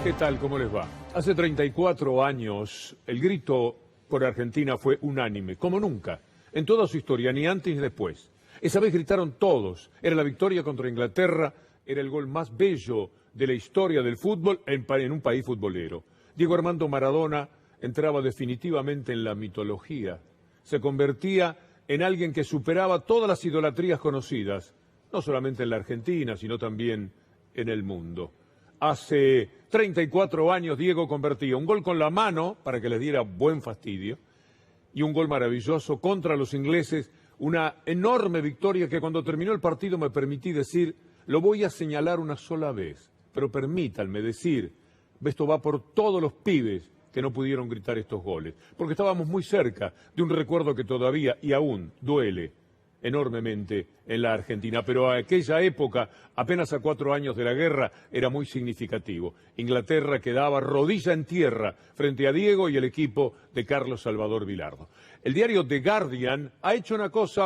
¿Qué tal? ¿Cómo les va? Hace 34 años el grito por Argentina fue unánime, como nunca, en toda su historia, ni antes ni después. Esa vez gritaron todos, era la victoria contra Inglaterra, era el gol más bello de la historia del fútbol en un país futbolero. Diego Armando Maradona entraba definitivamente en la mitología, se convertía en alguien que superaba todas las idolatrías conocidas, no solamente en la Argentina, sino también en el mundo. Hace 34 años Diego convertía un gol con la mano para que les diera buen fastidio y un gol maravilloso contra los ingleses, una enorme victoria que cuando terminó el partido me permití decir, lo voy a señalar una sola vez, pero permítanme decir, esto va por todos los pibes que no pudieron gritar estos goles, porque estábamos muy cerca de un recuerdo que todavía y aún duele enormemente en la Argentina, pero aquella época, apenas a 4 años de la guerra, era muy significativo. Inglaterra quedaba rodilla en tierra frente a Diego y el equipo de Carlos Salvador Vilardo. El diario The Guardian ha hecho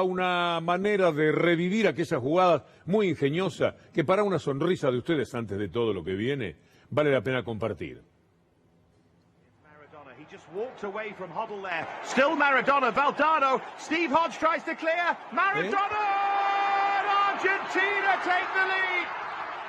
una manera de revivir aquellas jugadas muy ingeniosa que para una sonrisa de ustedes antes de todo lo que viene, vale la pena compartir. He just walked away from Hoddle there. Still Maradona, Valdano. Steve Hodge tries to clear. Maradona! Argentina take the lead.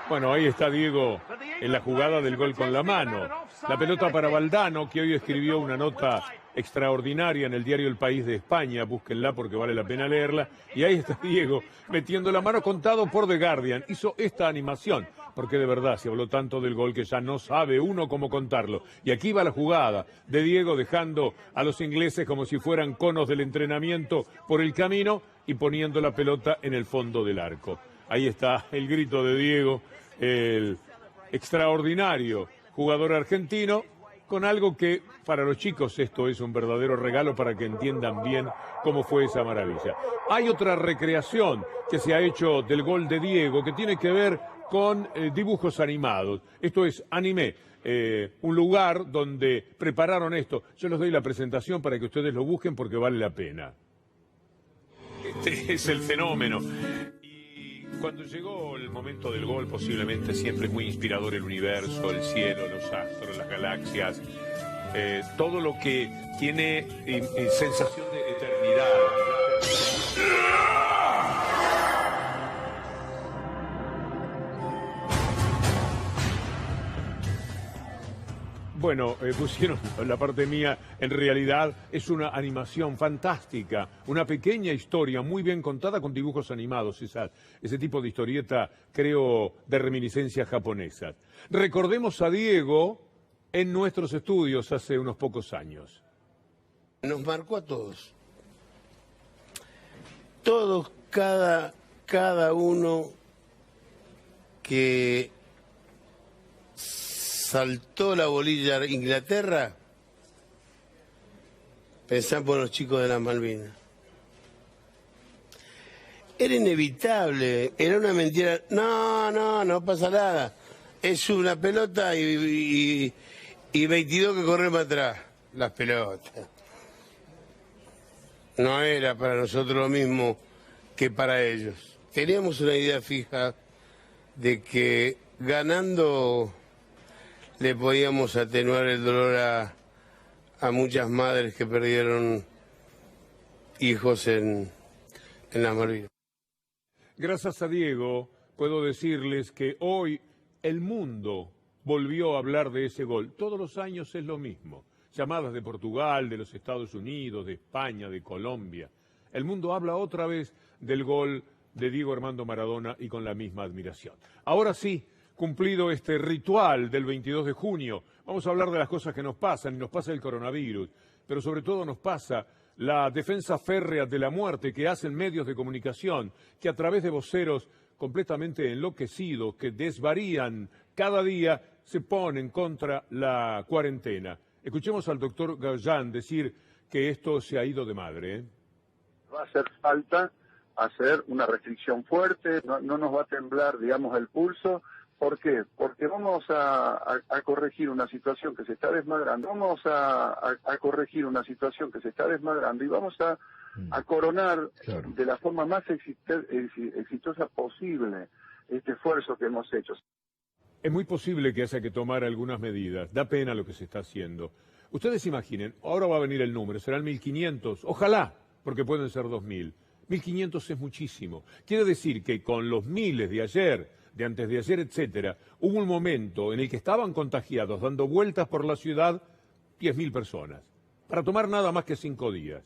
Bueno, ahí está Diego en la jugada del gol con la mano. La pelota para Valdano, que hoy escribió una nota extraordinaria en el diario El País de España. Búsquenla porque vale la pena leerla. Y ahí está Diego metiendo la mano, contado por The Guardian. Hizo esta animación, porque de verdad se habló tanto del gol que ya no sabe uno cómo contarlo. Y aquí va la jugada de Diego dejando a los ingleses como si fueran conos del entrenamiento por el camino y poniendo la pelota en el fondo del arco. Ahí está el grito de Diego, el extraordinario jugador argentino, con algo que para los chicos esto es un verdadero regalo para que entiendan bien cómo fue esa maravilla. Hay otra recreación que se ha hecho del gol de Diego que tiene que ver con dibujos animados. Esto es Anime, un lugar donde prepararon esto. Yo les doy la presentación para que ustedes lo busquen porque vale la pena. Este es el fenómeno. Y cuando llegó el momento del gol, posiblemente siempre es muy inspirador el universo, el cielo, los astros, las galaxias, todo lo que tiene sensación de eternidad. Bueno, pusieron la parte mía, en realidad es una animación fantástica, una pequeña historia muy bien contada con dibujos animados, ese tipo de historieta, creo, de reminiscencias japonesas. Recordemos a Diego en nuestros estudios hace unos pocos años. Nos marcó a todos. Todos, cada uno que saltó la bolilla a Inglaterra, pensamos en los chicos de las Malvinas. Era inevitable, era una mentira. No pasa nada. Es una pelota y 22 que corren para atrás. Las pelotas. No era para nosotros lo mismo que para ellos. Teníamos una idea fija de que ganando le podíamos atenuar el dolor a muchas madres que perdieron hijos en las Malvinas. Gracias a Diego puedo decirles que hoy el mundo volvió a hablar de ese gol. Todos los años es lo mismo. Llamadas de Portugal, de los Estados Unidos, de España, de Colombia. El mundo habla otra vez del gol de Diego Armando Maradona y con la misma admiración. Ahora sí, cumplido este ritual del 22 de junio, vamos a hablar de las cosas que nos pasan, y nos pasa el coronavirus, pero sobre todo nos pasa la defensa férrea de la muerte que hacen medios de comunicación, que a través de voceros completamente enloquecidos, que desvarían cada día, se ponen contra la cuarentena. Escuchemos al doctor Gallán decir que esto se ha ido de madre. Va a hacer falta hacer una restricción fuerte, no nos va a temblar, digamos, el pulso. ¿Por qué? Porque vamos a corregir una situación que se está desmadrando, corregir una situación que se está desmadrando y vamos a coronar de la forma más exitosa posible este esfuerzo que hemos hecho. Es muy posible que haya que tomar algunas medidas. Da pena lo que se está haciendo. Ustedes imaginen, ahora va a venir el número, serán 1.500, ojalá, porque pueden ser 2.000. 1.500 es muchísimo. Quiere decir que con los miles de ayer, de antes de ayer, etcétera, hubo un momento en el que estaban contagiados, dando vueltas por la ciudad, 10.000 personas, para tomar nada más que 5 días.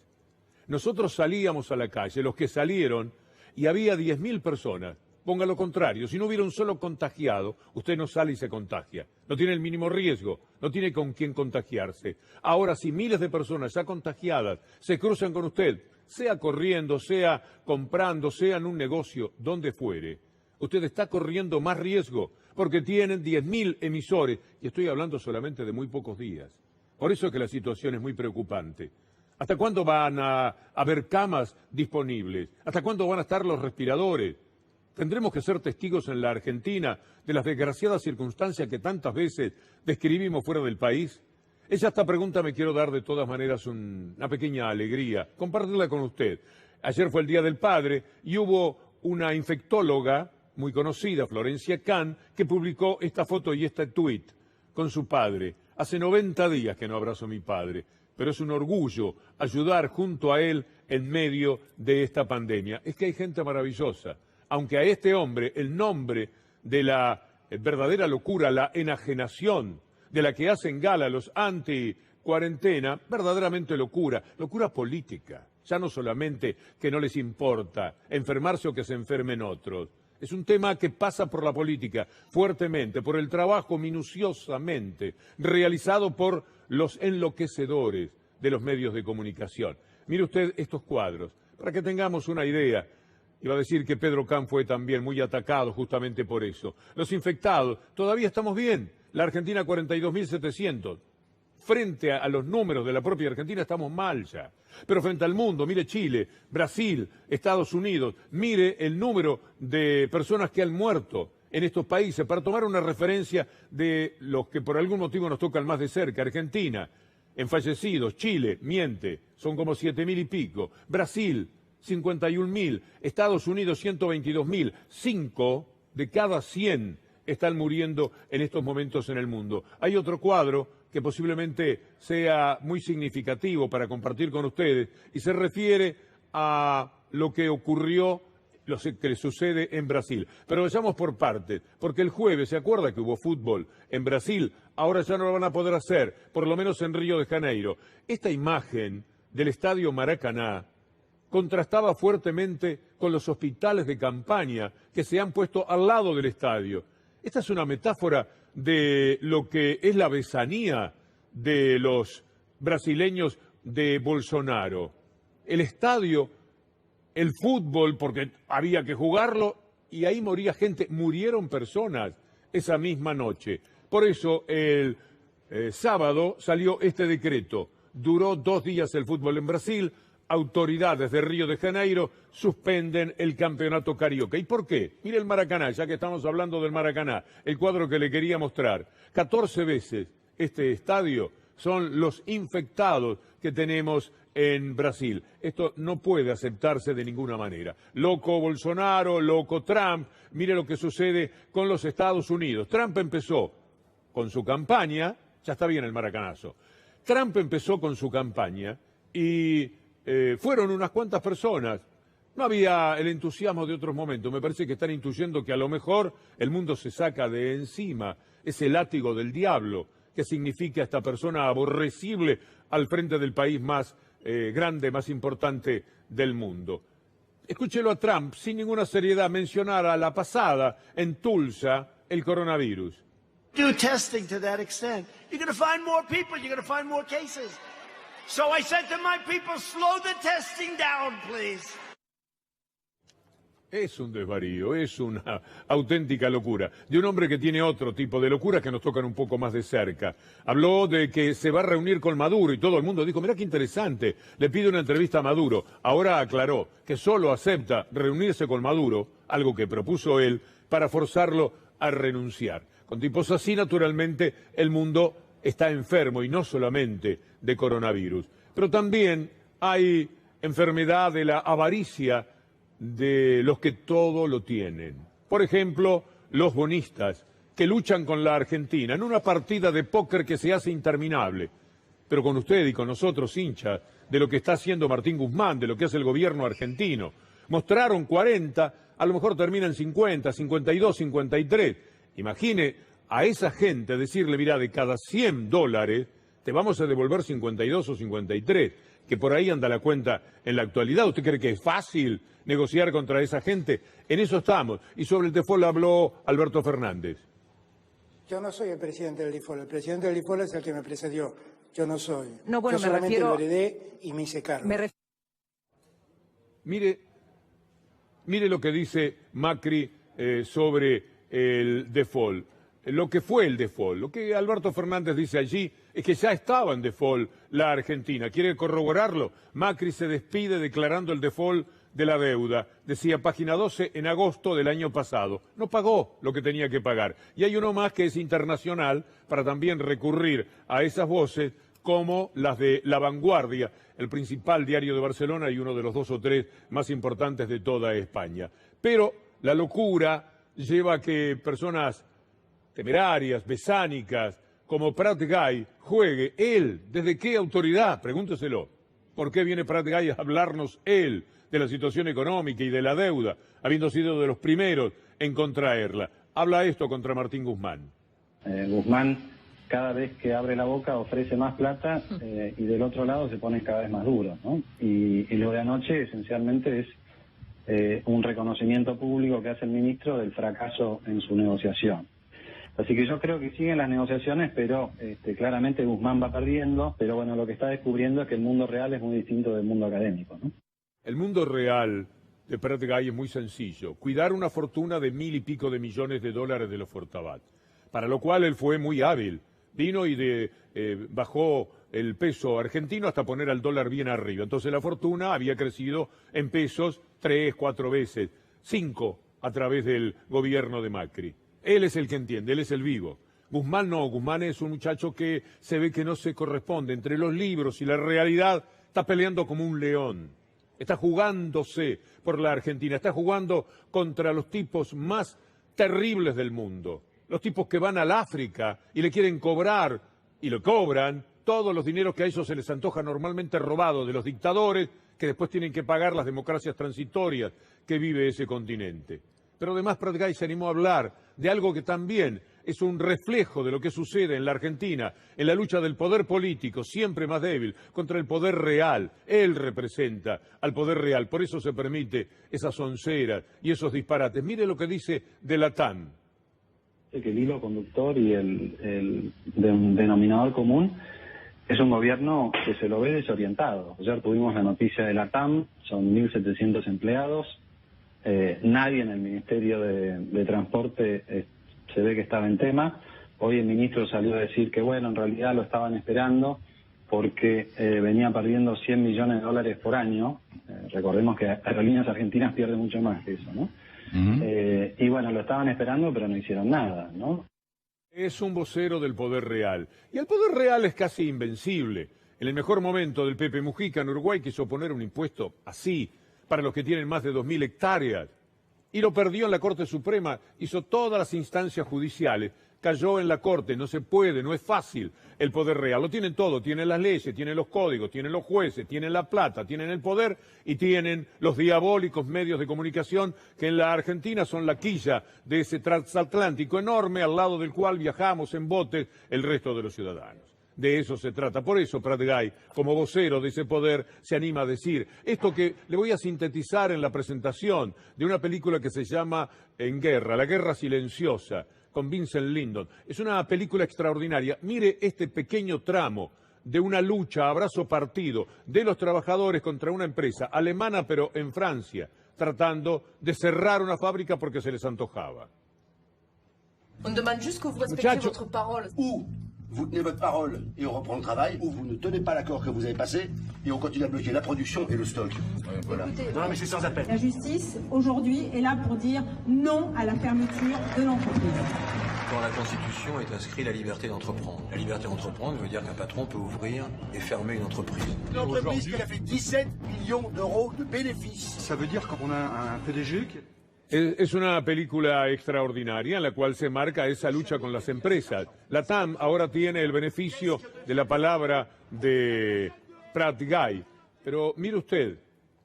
Nosotros salíamos a la calle, los que salieron, y había 10.000 personas. Ponga lo contrario, si no hubiera un solo contagiado, usted no sale y se contagia. No tiene el mínimo riesgo, no tiene con quién contagiarse. Ahora, si miles de personas ya contagiadas se cruzan con usted, sea corriendo, sea comprando, sea en un negocio, donde fuere, usted está corriendo más riesgo porque tienen 10.000 emisores, y estoy hablando solamente de muy pocos días. Por eso es que la situación es muy preocupante. ¿Hasta cuándo van a haber camas disponibles? ¿Hasta cuándo van a estar los respiradores? Tendremos que ser testigos en la Argentina de las desgraciadas circunstancias que tantas veces describimos fuera del país. Esta pregunta me quiero dar de todas maneras una pequeña alegría, compartirla con usted. Ayer fue el Día del Padre y hubo una infectóloga muy conocida, Florencia Kahn, que publicó esta foto y este tuit con su padre. Hace 90 días que no abrazo a mi padre, pero es un orgullo ayudar junto a él en medio de esta pandemia. Es que hay gente maravillosa. Aunque a este hombre el nombre de la verdadera locura, la enajenación, de la que hacen gala los anti-cuarentena, verdaderamente locura política. Ya no solamente que no les importa enfermarse o que se enfermen otros. Es un tema que pasa por la política fuertemente, por el trabajo minuciosamente realizado por los enloquecedores de los medios de comunicación. Mire usted estos cuadros, para que tengamos una idea. Iba a decir que Pedro Kahn fue también muy atacado justamente por eso. Los infectados, todavía estamos bien. La Argentina 42.700. Frente a los números de la propia Argentina estamos mal ya. Pero frente al mundo, mire Chile, Brasil, Estados Unidos, mire el número de personas que han muerto en estos países, para tomar una referencia de los que por algún motivo nos tocan más de cerca. Argentina, en fallecidos, Chile, miente, son como 7.000 y pico. Brasil, 51.000, Estados Unidos 122.000, 5 de cada 100 están muriendo en estos momentos en el mundo. Hay otro cuadro que posiblemente sea muy significativo para compartir con ustedes y se refiere a lo que ocurrió, lo que sucede en Brasil. Pero vayamos por partes, porque el jueves, ¿se acuerda que hubo fútbol en Brasil? Ahora ya no lo van a poder hacer, por lo menos en Río de Janeiro. Esta imagen del Estadio Maracaná contrastaba fuertemente con los hospitales de campaña que se han puesto al lado del estadio. Esta es una metáfora de lo que es la besanía de los brasileños de Bolsonaro. El estadio, el fútbol, porque había que jugarlo, y ahí moría gente, murieron personas esa misma noche. Por eso el sábado salió este decreto. Duró 2 días el fútbol en Brasil. Autoridades de Río de Janeiro suspenden el campeonato carioca. ¿Y por qué? Mire el Maracaná, ya que estamos hablando del Maracaná, el cuadro que le quería mostrar. 14 veces este estadio son los infectados que tenemos en Brasil. Esto no puede aceptarse de ninguna manera. Loco Bolsonaro, loco Trump, mire lo que sucede con los Estados Unidos. Trump empezó con su campaña, ya está bien el maracanazo. Trump empezó con su campaña y fueron unas cuantas personas. No había el entusiasmo de otros momentos. Me parece que están intuyendo que a lo mejor el mundo se saca de encima ese látigo del diablo que significa esta persona aborrecible al frente del país más grande, más importante del mundo. Escúchelo a Trump sin ninguna seriedad mencionar a la pasada en Tulsa el coronavirus. Do testing to that extent. You're going to find more people, you're going to find more cases. So I said to my people, slow the testing down, please. Es un desvarío, es una auténtica locura. De un hombre que tiene otro tipo de locuras que nos tocan un poco más de cerca. Habló de que se va a reunir con Maduro y todo el mundo dijo, mirá qué interesante, le pide una entrevista a Maduro. Ahora aclaró que solo acepta reunirse con Maduro, algo que propuso él, para forzarlo a renunciar. Con tipos así, naturalmente, el mundo está enfermo y no solamente de coronavirus. Pero también hay enfermedad de la avaricia de los que todo lo tienen. Por ejemplo, los bonistas, que luchan con la Argentina en una partida de póker que se hace interminable. Pero con usted y con nosotros, hinchas, de lo que está haciendo Martín Guzmán, de lo que hace el gobierno argentino. Mostraron 40, a lo mejor terminan 50, 52, 53. Imagine a esa gente decirle, mira, de cada $100 te vamos a devolver 52 o 53, que por ahí anda la cuenta en la actualidad. ¿Usted cree que es fácil negociar contra esa gente? En eso estamos. Y sobre el default habló Alberto Fernández. Yo no soy el presidente del default. El presidente del default es el que me precedió. Yo no soy. No, bueno, yo solamente lo heredé y me hice cargo. Mire lo que dice Macri sobre el default. Lo que fue el default. Lo que Alberto Fernández dice allí es que ya estaba en default la Argentina. ¿Quiere corroborarlo? Macri se despide declarando el default de la deuda. Decía, página 12, en agosto del año pasado. No pagó lo que tenía que pagar. Y hay uno más que es internacional para también recurrir a esas voces como las de La Vanguardia, el principal diario de Barcelona y uno de los 2 o 3 más importantes de toda España. Pero la locura lleva a que personas temerarias, besánicas, como Prat Gay, juegue él. ¿Desde qué autoridad? Pregúnteselo. ¿Por qué viene Prat Gay a hablarnos él de la situación económica y de la deuda, habiendo sido de los primeros en contraerla? Habla esto contra Martín Guzmán. Guzmán, cada vez que abre la boca, ofrece más plata y del otro lado se pone cada vez más duro, ¿no? Y lo de anoche, esencialmente, es un reconocimiento público que hace el ministro del fracaso en su negociación. Así que yo creo que siguen las negociaciones, pero claramente Guzmán va perdiendo, pero bueno, lo que está descubriendo es que el mundo real es muy distinto del mundo académico, ¿no? El mundo real de Prat Gay es muy sencillo. Cuidar una fortuna de 1.000 y pico de millones de dólares de los Fortabat, para lo cual él fue muy hábil. Vino y bajó el peso argentino hasta poner al dólar bien arriba. Entonces la fortuna había crecido en pesos 3, 4 veces, 5 a través del gobierno de Macri. Él es el que entiende, él es el vivo. Guzmán no, Guzmán es un muchacho que se ve que no se corresponde. Entre los libros y la realidad está peleando como un león. Está jugándose por la Argentina, está jugando contra los tipos más terribles del mundo. Los tipos que van al África y le quieren cobrar, y lo cobran, todos los dineros que a ellos se les antoja normalmente robados de los dictadores, que después tienen que pagar las democracias transitorias que vive ese continente. Pero además Prat Gay se animó a hablar de algo que también es un reflejo de lo que sucede en la Argentina, en la lucha del poder político, siempre más débil, contra el poder real. Él representa al poder real, por eso se permite esas onceras y esos disparates. Mire lo que dice de la TAM. Que el hilo conductor y el denominador común es un gobierno que se lo ve desorientado. Ayer tuvimos la noticia de la TAM, son 1.700 empleados. Nadie en el Ministerio de Transporte se ve que estaba en tema. Hoy el ministro salió a decir que, bueno, en realidad lo estaban esperando porque venía perdiendo 100 millones de dólares por año. Recordemos que Aerolíneas Argentinas pierde mucho más que eso, ¿no? Y bueno, lo estaban esperando, pero no hicieron nada, ¿no? Es un vocero del poder real. Y el poder real es casi invencible. En el mejor momento del Pepe Mujica en Uruguay quiso poner un impuesto así para los que tienen más de 2.000 hectáreas. Y lo perdió en la Corte Suprema, hizo todas las instancias judiciales, cayó en la Corte, no se puede, no es fácil el poder real. Lo tienen todo, tienen las leyes, tienen los códigos, tienen los jueces, tienen la plata, tienen el poder y tienen los diabólicos medios de comunicación que en la Argentina son la quilla de ese transatlántico enorme al lado del cual viajamos en botes el resto de los ciudadanos. De eso se trata. Por eso Prat Gay, como vocero de ese poder, se anima a decir esto que le voy a sintetizar en la presentación de una película que se llama En Guerra, La Guerra Silenciosa, con Vincent Lindon. Es una película extraordinaria. Mire este pequeño tramo de una lucha a brazo partido de los trabajadores contra una empresa alemana, pero en Francia, tratando de cerrar una fábrica porque se les antojaba. On demande juste que vous respectiez votre parole. Vous tenez votre parole et on reprend le travail, ou vous ne tenez pas l'accord que vous avez passé et on continue à bloquer la production et le stock. Voilà. Non, mais c'est sans appel. La justice, aujourd'hui, est là pour dire non à la fermeture de l'entreprise. Dans la Constitution est inscrit la liberté d'entreprendre. La liberté d'entreprendre veut dire qu'un patron peut ouvrir et fermer une entreprise. Une entreprise qui a fait 17 millions d'euros de bénéfices. Ça veut dire qu'on a un PDG qui... Es una película extraordinaria en la cual se marca esa lucha con las empresas. La TAM ahora tiene el beneficio de la palabra de Prat Guy, pero mire usted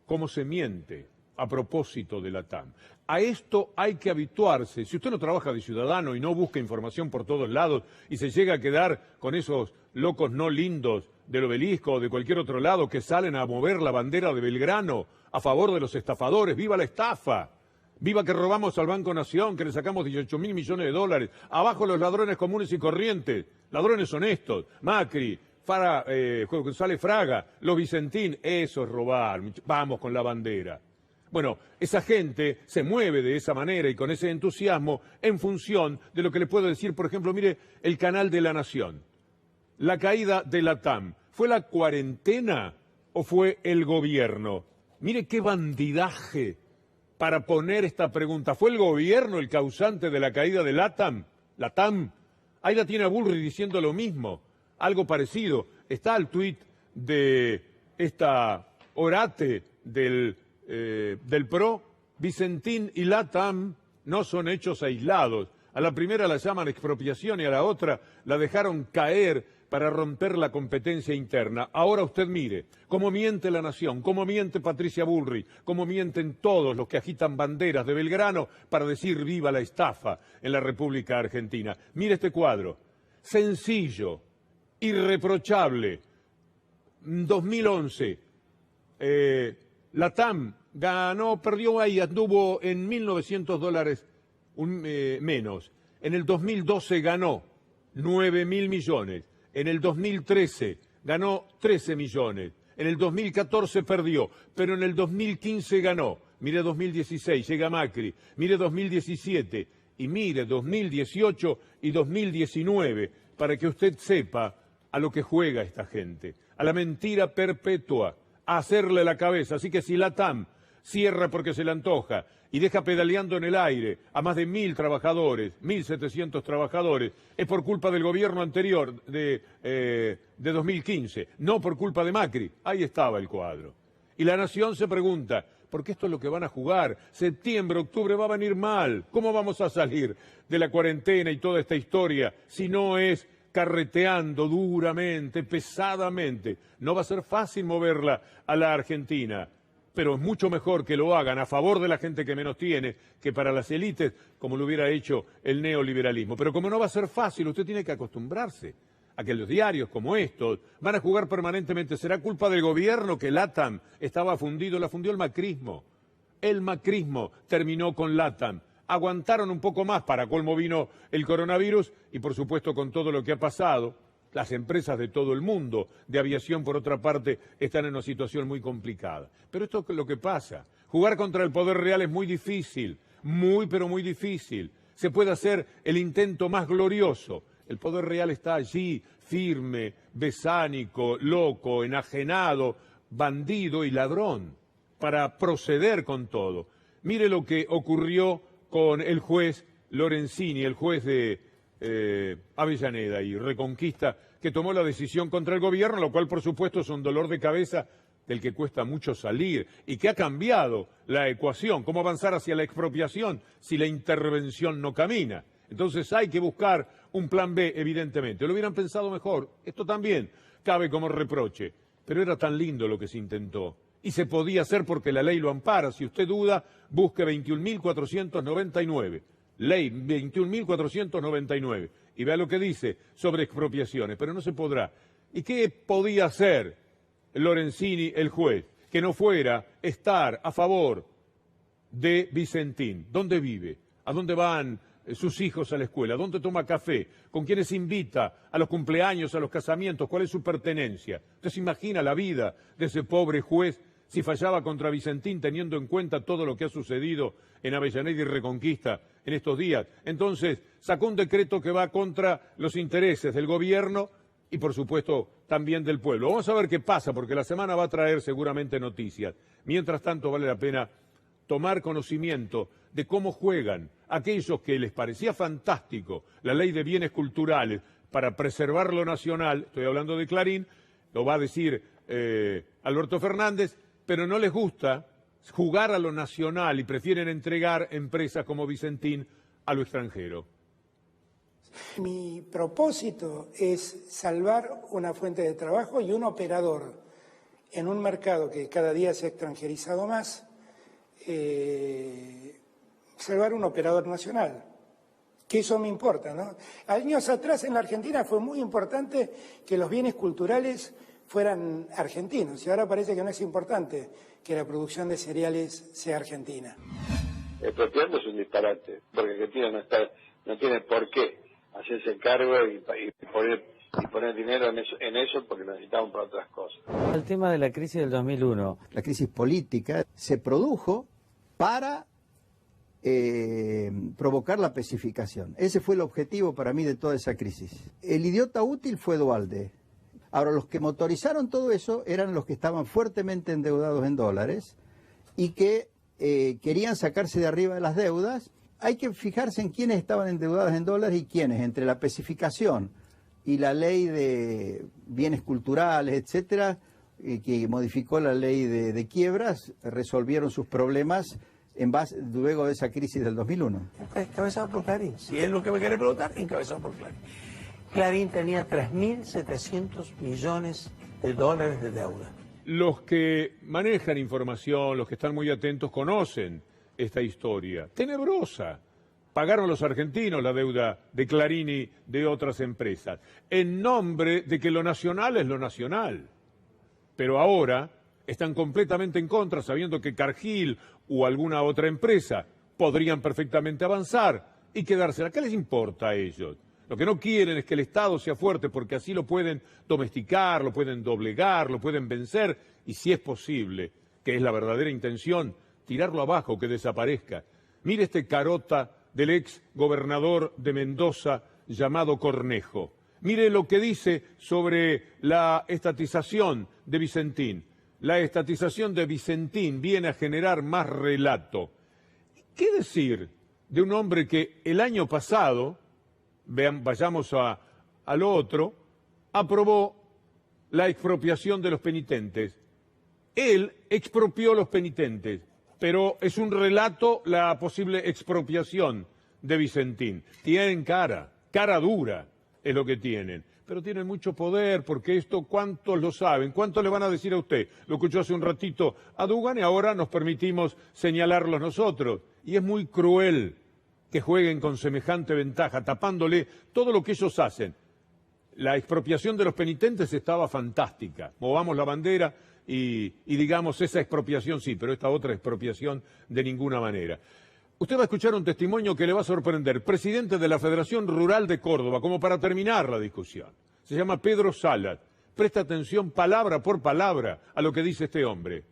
cómo se miente a propósito de la TAM. A esto hay que habituarse. Si usted no trabaja de ciudadano y no busca información por todos lados y se llega a quedar con esos locos no lindos del Obelisco o de cualquier otro lado que salen a mover la bandera de Belgrano a favor de los estafadores, ¡viva la estafa! ¡Viva que robamos al Banco Nación, que le sacamos 18.000 millones de dólares! ¡Abajo los ladrones comunes y corrientes! ¡Ladrones honestos! Macri, González Fraga, los Vicentín, eso es robar. Vamos con la bandera. Bueno, esa gente se mueve de esa manera y con ese entusiasmo en función de lo que le puedo decir, por ejemplo, mire, el canal de La Nación. La caída de la TAM, ¿fue la cuarentena o fue el gobierno? Mire qué bandidaje para poner esta pregunta. ¿Fue el gobierno el causante de la caída de la TAM? ¿La TAM? Ahí la tiene a Bullrich diciendo lo mismo, algo parecido. Está el tuit de esta orate del PRO. Vicentín y la TAM no son hechos aislados. A la primera la llaman expropiación y a la otra la dejaron caer para romper la competencia interna. Ahora usted mire cómo miente La Nación, cómo miente Patricia Bullrich, cómo mienten todos los que agitan banderas de Belgrano para decir viva la estafa en la República Argentina. Mire este cuadro, sencillo, irreprochable. 2011, la TAM perdió ahí, anduvo en $1.900 menos. En el 2012 ganó 9.000 millones. En el 2013 ganó 13 millones. En el 2014 perdió, pero en el 2015 ganó. Mire 2016, llega Macri. Mire 2017 y mire 2018 y 2019 para que usted sepa a lo que juega esta gente. A la mentira perpetua, a hacerle la cabeza. Así que si la TAM cierra porque se le antoja y deja pedaleando en el aire a más de 1.000 trabajadores, 1.700 trabajadores, es por culpa del gobierno anterior de 2015, no por culpa de Macri. Ahí estaba el cuadro. Y La Nación se pregunta, ¿por qué esto es lo que van a jugar? Septiembre, octubre va a venir mal. ¿Cómo vamos a salir de la cuarentena y toda esta historia si no es carreteando duramente, pesadamente? No va a ser fácil moverla a la Argentina, pero es mucho mejor que lo hagan a favor de la gente que menos tiene que para las élites, como lo hubiera hecho el neoliberalismo. Pero como no va a ser fácil, usted tiene que acostumbrarse a que los diarios como estos van a jugar permanentemente. ¿Será culpa del gobierno que LATAM estaba fundido? La fundió el macrismo. El macrismo terminó con LATAM. Aguantaron un poco más, para colmo vino el coronavirus y por supuesto con todo lo que ha pasado. Las empresas de todo el mundo, de aviación por otra parte, están en una situación muy complicada. Pero esto es lo que pasa. Jugar contra el poder real es muy difícil, pero muy difícil. Se puede hacer el intento más glorioso. El poder real está allí, firme, besánico, loco, enajenado, bandido y ladrón, para proceder con todo. Mire lo que ocurrió con el juez Lorenzini, el juez de Avellaneda y Reconquista, que tomó la decisión contra el gobierno, lo cual por supuesto es un dolor de cabeza del que cuesta mucho salir y que ha cambiado la ecuación. ¿Cómo avanzar hacia la expropiación si la intervención no camina? Entonces hay que buscar un plan B, evidentemente. Lo hubieran pensado mejor. Esto también cabe como reproche. Pero era tan lindo lo que se intentó. Y se podía hacer porque la ley lo ampara. Si usted duda, busque 21.499. Ley 21.499. Y vea lo que dice sobre expropiaciones. Pero no se podrá. ¿Y qué podía hacer Lorenzini, el juez? Que no fuera estar a favor de Vicentín. ¿Dónde vive? ¿A dónde van sus hijos a la escuela? ¿Dónde toma café? ¿Con quiénes invita a los cumpleaños, a los casamientos? ¿Cuál es su pertenencia? ¿Usted se imagina la vida de ese pobre juez si fallaba contra Vicentín, teniendo en cuenta todo lo que ha sucedido en Avellaneda y Reconquista en estos días? Entonces sacó un decreto que va contra los intereses del gobierno y por supuesto también del pueblo. Vamos a ver qué pasa, porque la semana va a traer seguramente noticias. Mientras tanto vale la pena tomar conocimiento de cómo juegan aquellos que les parecía fantástico la ley de bienes culturales para preservar lo nacional. Estoy hablando de Clarín, lo va a decir Alberto Fernández, pero no les gusta jugar a lo nacional y prefieren entregar empresas como Vicentín a lo extranjero? Mi propósito es salvar una fuente de trabajo y un operador en un mercado que cada día se ha extranjerizado más, salvar un operador nacional, que eso me importa, ¿no? Años atrás en la Argentina fue muy importante que los bienes culturales fueran argentinos y ahora parece que no es importante que la producción de cereales sea argentina. Expropiando es un disparate, porque Argentina no tiene por qué hacerse cargo y poner dinero en eso porque necesitamos para otras cosas. El tema de la crisis del 2001. La crisis política se produjo para provocar la pacificación. Ese fue el objetivo para mí de toda esa crisis. El idiota útil fue Duhalde. Ahora, los que motorizaron todo eso eran los que estaban fuertemente endeudados en dólares y que querían sacarse de arriba de las deudas. Hay que fijarse en quiénes estaban endeudados en dólares y quiénes. Entre la pacificación y la ley de bienes culturales, etcétera, que modificó la ley de quiebras, resolvieron sus problemas luego de esa crisis del 2001. Encabezado por Clarín. Si es lo que me quiere preguntar, encabezado por Clarín. Clarín tenía 3.700 millones de dólares de deuda. Los que manejan información, los que están muy atentos, conocen esta historia tenebrosa. Pagaron los argentinos la deuda de Clarín y de otras empresas, en nombre de que lo nacional es lo nacional. Pero ahora están completamente en contra, sabiendo que Cargill o alguna otra empresa podrían perfectamente avanzar y quedársela. ¿Qué les importa a ellos? Lo que no quieren es que el Estado sea fuerte porque así lo pueden domesticar, lo pueden doblegar, lo pueden vencer y, si es posible, que es la verdadera intención, tirarlo abajo, que desaparezca. Mire este carota del ex gobernador de Mendoza llamado Cornejo. Mire lo que dice sobre la estatización de Vicentín. La estatización de Vicentín viene a generar más relato. ¿Qué decir de un hombre que el año pasado, vayamos al otro, aprobó la expropiación de los penitentes? Él expropió los penitentes, pero es un relato la posible expropiación de Vicentín. Tienen cara dura es lo que tienen, pero tienen mucho poder porque esto, ¿cuántos lo saben? ¿Cuánto le van a decir a usted? Lo escuchó hace un ratito a Dugan y ahora nos permitimos señalarlos nosotros. Y es muy cruel que jueguen con semejante ventaja, tapándole todo lo que ellos hacen. La expropiación de los penitentes estaba fantástica. Movamos la bandera y digamos esa expropiación sí, pero esta otra expropiación de ninguna manera. Usted va a escuchar un testimonio que le va a sorprender. Presidente de la Federación Rural de Córdoba, como para terminar la discusión. Se llama Pedro Salas. Presta atención palabra por palabra a lo que dice este hombre.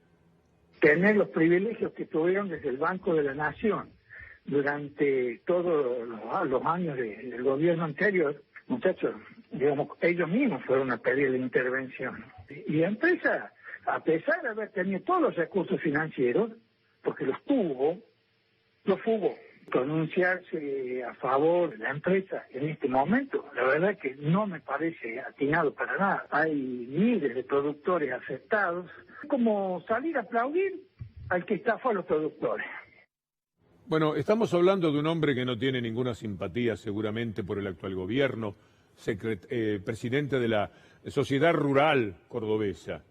Tener los privilegios que tuvieron desde el Banco de la Nación durante todos los años del gobierno anterior, muchachos, digamos, ellos mismos fueron a pedir la intervención. Y la empresa, a pesar de haber tenido todos los recursos financieros, porque los tuvo, lo fugó. Pronunciarse a favor de la empresa en este momento, la verdad que no me parece atinado para nada. Hay miles de productores afectados. Es como salir a aplaudir al que estafó a los productores. Bueno, estamos hablando de un hombre que no tiene ninguna simpatía seguramente por el actual gobierno, presidente de la Sociedad Rural Cordobesa,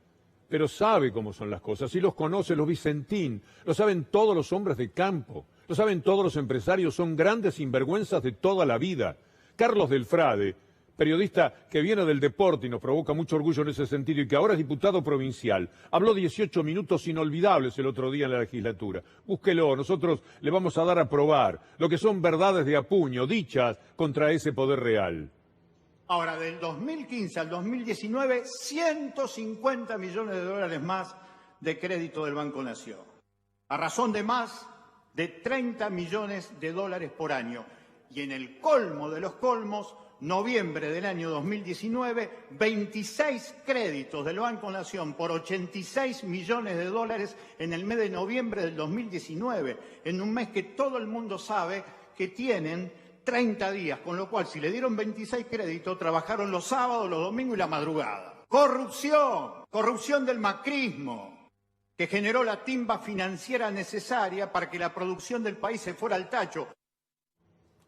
pero sabe cómo son las cosas y los conoce, los Vicentín, lo saben todos los hombres de campo, lo saben todos los empresarios, son grandes sinvergüenzas de toda la vida. Carlos Delfrade, periodista que viene del deporte y nos provoca mucho orgullo en ese sentido y que ahora es diputado provincial, habló 18 minutos inolvidables el otro día en la legislatura. Búsquelo, nosotros le vamos a dar a probar lo que son verdades de a puño, dichas contra ese poder real. Ahora, del 2015 al 2019, 150 millones de dólares más de crédito del Banco Nación, a razón de más de 30 millones de dólares por año. Y en el colmo de los colmos, noviembre del año 2019, 26 créditos del Banco Nación por 86 millones de dólares en el mes de noviembre del 2019, en un mes que todo el mundo sabe que tienen 30 días, con lo cual si le dieron 26 créditos, trabajaron los sábados, los domingos y la madrugada. Corrupción, corrupción del macrismo, que generó la timba financiera necesaria para que la producción del país se fuera al tacho.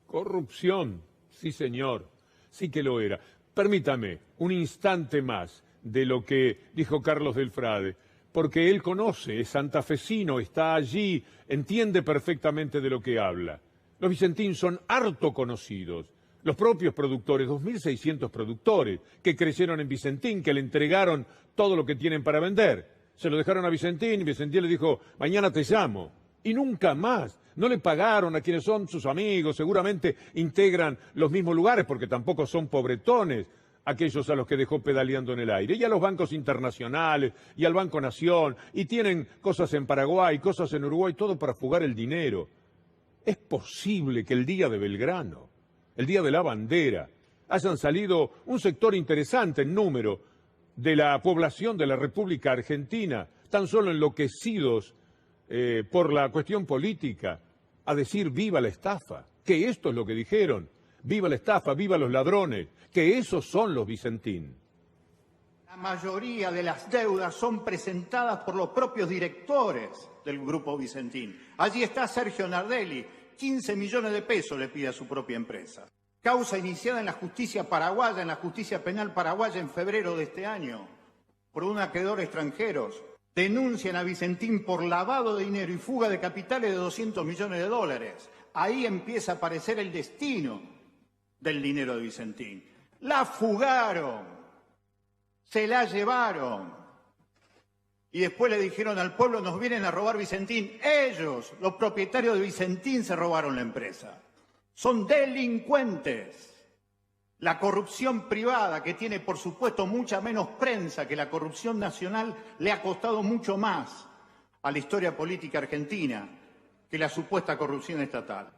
Corrupción, sí señor, sí que lo era. Permítame un instante más de lo que dijo Carlos del Frade, porque él conoce, es santafesino, está allí, entiende perfectamente de lo que habla. Los Vicentín son harto conocidos. Los propios productores, 2.600 productores, que creyeron en Vicentín, que le entregaron todo lo que tienen para vender. Se lo dejaron a Vicentín y Vicentín le dijo, mañana te llamo. Y nunca más. No le pagaron a quienes son sus amigos, seguramente integran los mismos lugares, porque tampoco son pobretones aquellos a los que dejó pedaleando en el aire. Y a los bancos internacionales, y al Banco Nación, y tienen cosas en Paraguay, cosas en Uruguay, todo para fugar el dinero. Es posible que el día de Belgrano, el día de la bandera, hayan salido un sector interesante en número de la población de la República Argentina, tan solo enloquecidos por la cuestión política, a decir viva la estafa, que esto es lo que dijeron, viva la estafa, viva los ladrones, que esos son los Vicentín. La mayoría de las deudas son presentadas por los propios directores del Grupo Vicentín. Allí está Sergio Nardelli, 15 millones de pesos le pide a su propia empresa. Causa iniciada en la justicia paraguaya, en la justicia penal paraguaya en febrero de este año, por un acreedor extranjeros. Denuncian a Vicentín por lavado de dinero y fuga de capitales de 200 millones de dólares. Ahí empieza a aparecer el destino del dinero de Vicentín. La fugaron, se la llevaron. Y después le dijeron al pueblo, nos vienen a robar Vicentín. Ellos, los propietarios de Vicentín, se robaron la empresa. Son delincuentes. La corrupción privada, que tiene, por supuesto, mucha menos prensa que la corrupción nacional, le ha costado mucho más a la historia política argentina que la supuesta corrupción estatal.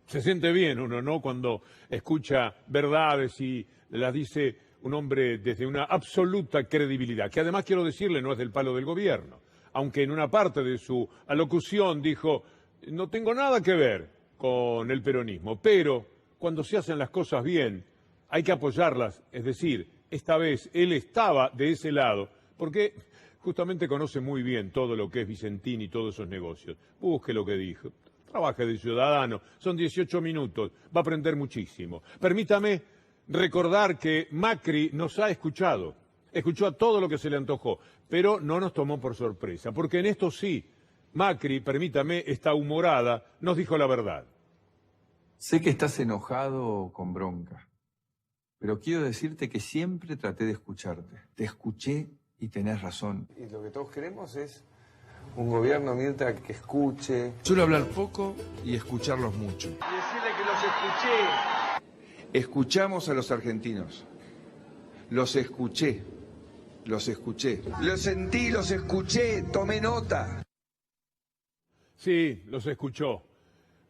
Se siente bien uno, ¿no?, cuando escucha verdades y las dice un hombre desde una absoluta credibilidad, que además, quiero decirle, no es del palo del gobierno, aunque en una parte de su alocución dijo, no tengo nada que ver con el peronismo, pero cuando se hacen las cosas bien, hay que apoyarlas. Es decir, esta vez él estaba de ese lado, porque justamente conoce muy bien todo lo que es Vicentín y todos esos negocios. Busque lo que dijo, trabaje de ciudadano, son 18 minutos, va a aprender muchísimo. Permítame recordar que Macri nos ha escuchado, escuchó a todo lo que se le antojó, pero no nos tomó por sorpresa, porque en esto sí, Macri, permítame, esta humorada, nos dijo la verdad. Sé que estás enojado con bronca, pero quiero decirte que siempre traté de escucharte. Te escuché y tenés razón. Y lo que todos queremos es un gobierno, Mirta, que escuche. Suelo hablar poco y escucharlos mucho. Y decirle que los escuché. Escuchamos a los argentinos. Los escuché. Los escuché. Los sentí, los escuché, tomé nota. Sí, los escuchó.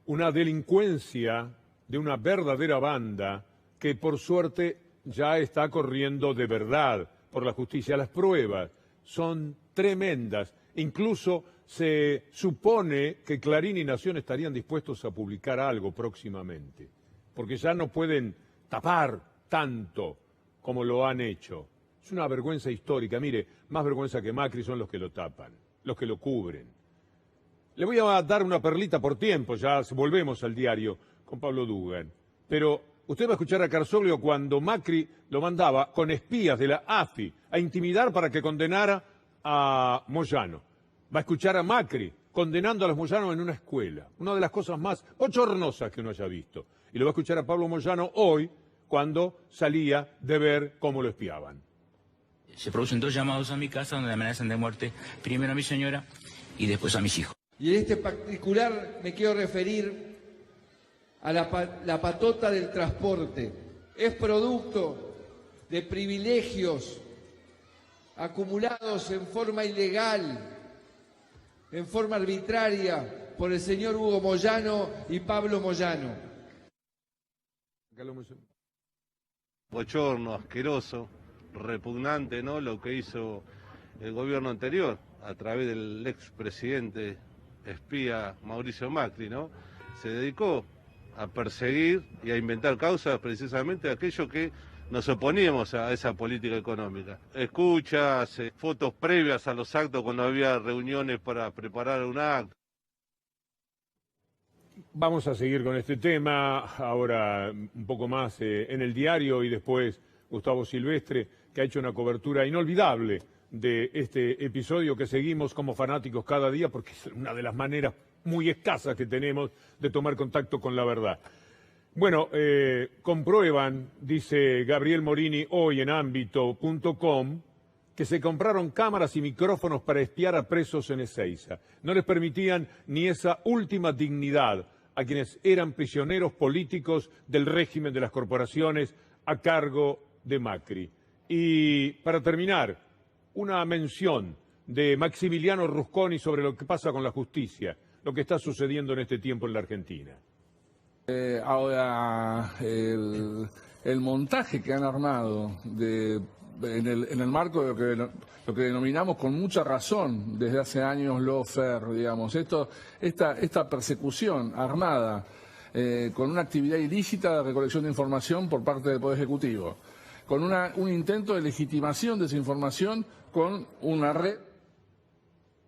Una delincuencia de una verdadera banda que por suerte ya está corriendo de verdad por la justicia. Las pruebas son tremendas. Incluso se supone que Clarín y Nación estarían dispuestos a publicar algo próximamente, porque ya no pueden tapar tanto como lo han hecho. Es una vergüenza histórica. Mire, más vergüenza que Macri son los que lo tapan, los que lo cubren. Le voy a dar una perlita por tiempo, ya volvemos al diario con Pablo Dugan. Pero usted va a escuchar a Carzoglio cuando Macri lo mandaba con espías de la AFI a intimidar para que condenara a Moyano. Va a escuchar a Macri condenando a los Moyanos en una escuela, una de las cosas más bochornosas que uno haya visto. Y lo va a escuchar a Pablo Moyano hoy, cuando salía de ver cómo lo espiaban. Se producen 2 llamados a mi casa donde amenazan de muerte primero a mi señora y después a mis hijos. Y en este particular me quiero referir a la patota del transporte. Es producto de privilegios acumulados en forma ilegal, en forma arbitraria, por el señor Hugo Moyano y Pablo Moyano. Bochorno, asqueroso, repugnante, ¿no?, lo que hizo el gobierno anterior a través del expresidente espía Mauricio Macri, ¿no? Se dedicó a perseguir y a inventar causas precisamente de aquello que nos oponíamos a esa política económica. Escuchas, fotos previas a los actos cuando había reuniones para preparar un acto. Vamos a seguir con este tema, ahora un poco más en el diario y después Gustavo Silvestre, que ha hecho una cobertura inolvidable de este episodio que seguimos como fanáticos cada día porque es una de las maneras muy escasas que tenemos de tomar contacto con la verdad. Bueno, comprueban, dice Gabriel Morini hoy en ámbito.com, que se compraron cámaras y micrófonos para espiar a presos en Ezeiza. No les permitían ni esa última dignidad a quienes eran prisioneros políticos del régimen de las corporaciones a cargo de Macri. Y para terminar, una mención de Maximiliano Rusconi sobre lo que pasa con la justicia, lo que está sucediendo en este tiempo en la Argentina. Ahora, el montaje que han armado en el marco de lo que denominamos con mucha razón desde hace años lawfare, digamos, esta persecución armada con una actividad ilícita de recolección de información por parte del Poder Ejecutivo, con un intento de legitimación de esa información con una red.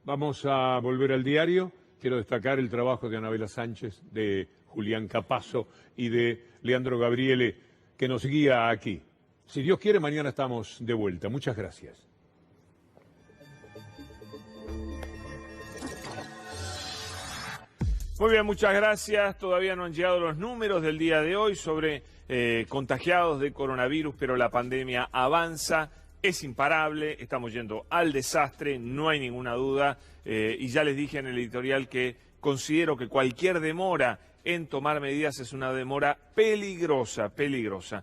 Vamos a volver al diario. Quiero destacar el trabajo de Anabela Sánchez, de Julián Capazo y de Leandro Gabriele, que nos guía aquí. Si Dios quiere, mañana estamos de vuelta. Muchas gracias. Muy bien, muchas gracias. Todavía no han llegado los números del día de hoy sobre contagiados de coronavirus, pero la pandemia avanza, es imparable, estamos yendo al desastre, no hay ninguna duda. Y ya les dije en el editorial que considero que cualquier demora en tomar medidas es una demora peligrosa, peligrosa.